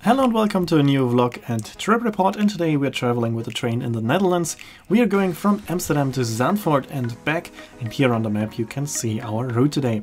Hello and welcome to a new vlog and trip report, and today we are traveling with a train in the Netherlands. We are going from Amsterdam to Zandvoort and back, and here on the map you can see our route today.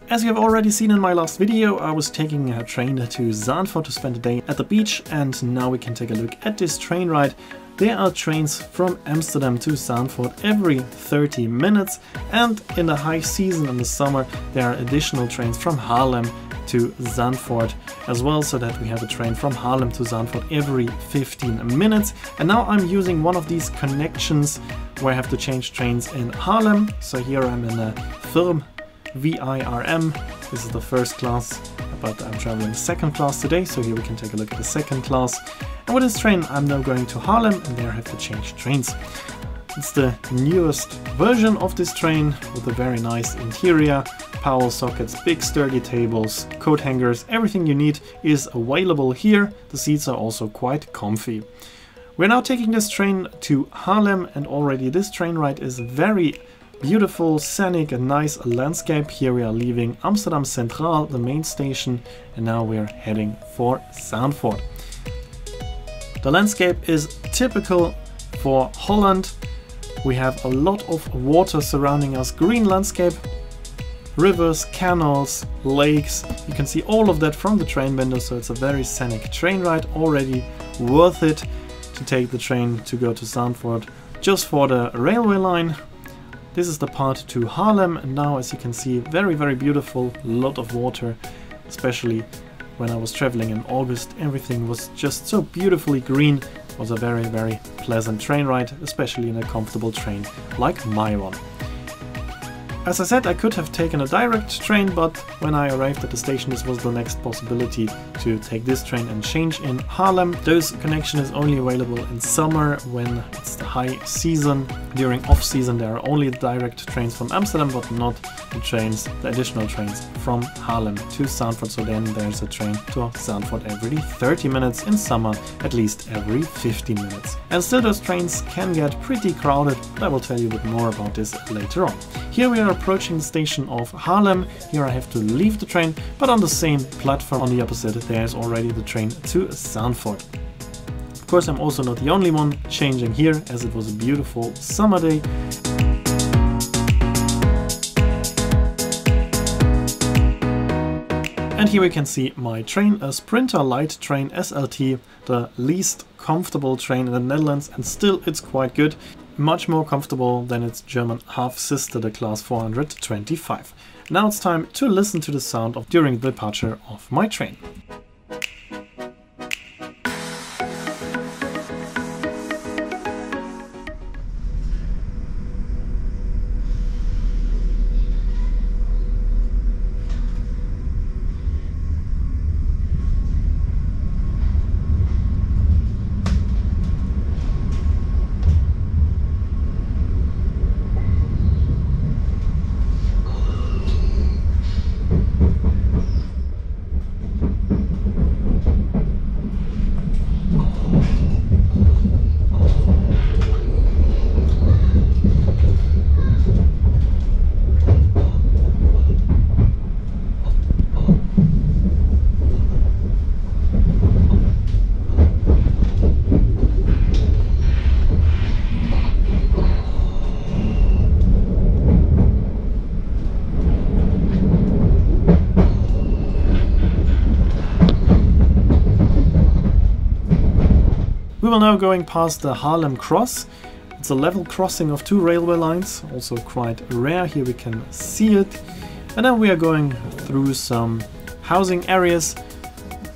As you have already seen in my last video, I was taking a train to Zandvoort to spend a day at the beach, and now we can take a look at this train ride. There are trains from Amsterdam to Zandvoort every 30 minutes, and in the high season in the summer there are additional trains from Haarlem to Zandvoort as well, so that we have a train from Haarlem to Zandvoort every 15 minutes. And now I'm using one of these connections where I have to change trains in Haarlem. So here I'm in a VIRM, VIRM. This is the first class, but I'm traveling second class today, so here we can take a look at the second class. And with this train I'm now going to Haarlem, and there I have to change trains. It's the newest version of this train with a very nice interior, power sockets, big sturdy tables, coat hangers, everything you need is available here. The seats are also quite comfy. We're now taking this train to Haarlem, and already this train ride is very beautiful, scenic and nice landscape. Here we are leaving Amsterdam Centraal, the main station, and now we are heading for Zandvoort. The landscape is typical for Holland. We have a lot of water surrounding us, green landscape, rivers, canals, lakes. You can see all of that from the train window, so it's a very scenic train ride, already worth it to take the train to go to Zandvoort just for the railway line. This is the part to Haarlem, and now as you can see, very beautiful, a lot of water, especially when I was traveling in August. Everything was just so beautifully green. It was a very pleasant train ride, especially in a comfortable train like my one. As I said, I could have taken a direct train, but when I arrived at the station this was the next possibility to take this train and change in Haarlem. Those connection is only available in summer when it's the high season. During off season there are only direct trains from Amsterdam, but not the additional trains from Haarlem to Zandvoort. So then there's a train to Zandvoort every 30 minutes, in summer at least every 15 minutes. And still those trains can get pretty crowded, but I will tell you a bit more about this later on. Here we are approaching the station of Haarlem. Here I have to leave the train, but on the same platform on the opposite there is already the train to Zandvoort. Of course, I'm also not the only one changing here, as it was a beautiful summer day. And here we can see my train, a Sprinter light train SLT, the least comfortable train in the Netherlands, and still it's quite good. Much more comfortable than its German half-sister, the Class 425. Now it's time to listen to the sound during the departure of my train. We will now going past the Haarlem Cross. It's a level crossing of two railway lines, also quite rare. Here we can see it. And then we are going through some housing areas.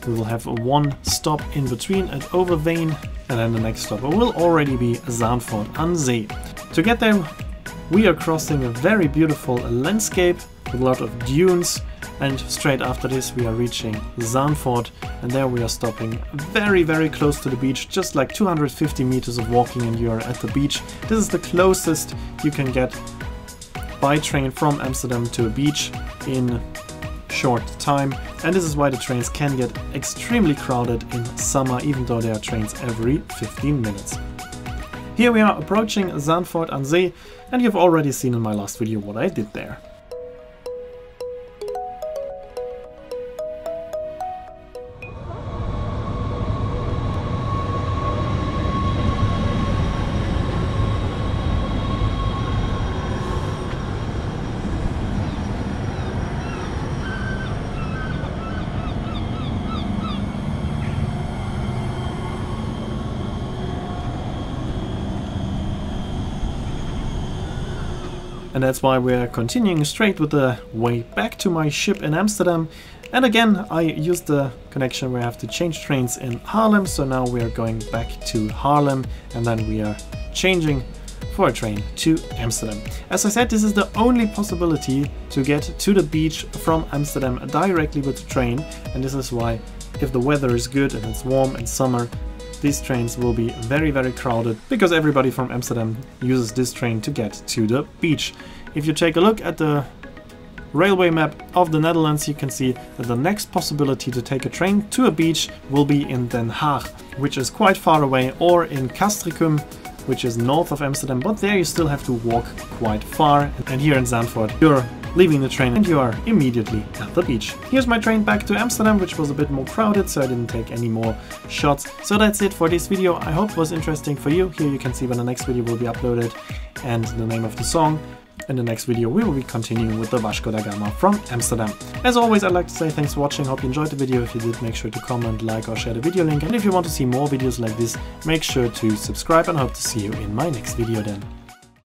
We will have one stop in between at Overveen, and then the next stop will already be Zandvoort aan Zee. To get there we are crossing a very beautiful landscape with a lot of dunes, and straight after this we are reaching Zandvoort, and there we are stopping very close to the beach, just like 250 meters of walking and you are at the beach. This is the closest you can get by train from Amsterdam to a beach in short time, and this is why the trains can get extremely crowded in summer, even though there are trains every 15 minutes. Here we are approaching Zandvoort aan Zee, and you've already seen in my last video what I did there. And that's why we're continuing straight with the way back to my ship in Amsterdam. And again, I used the connection where I have to change trains in Haarlem, so now we are going back to Haarlem and then we are changing for a train to Amsterdam. As I said, this is the only possibility to get to the beach from Amsterdam directly with the train, and this is why, if the weather is good and it's warm in summer, these trains will be very, very crowded, because everybody from Amsterdam uses this train to get to the beach. If you take a look at the railway map of the Netherlands, you can see that the next possibility to take a train to a beach will be in Den Haag, which is quite far away, or in Castricum, which is north of Amsterdam, but there you still have to walk quite far. And here in Zandvoort, you're leaving the train and you are immediately at the beach. Here's my train back to Amsterdam, which was a bit more crowded, so I didn't take any more shots. So that's it for this video. I hope it was interesting for you. Here you can see when the next video will be uploaded and the name of the song. In the next video we will be continuing with the Vasco da Gama from Amsterdam. As always, I'd like to say thanks for watching, hope you enjoyed the video. If you did, make sure to comment, like or share the video link, and if you want to see more videos like this, make sure to subscribe, and hope to see you in my next video then.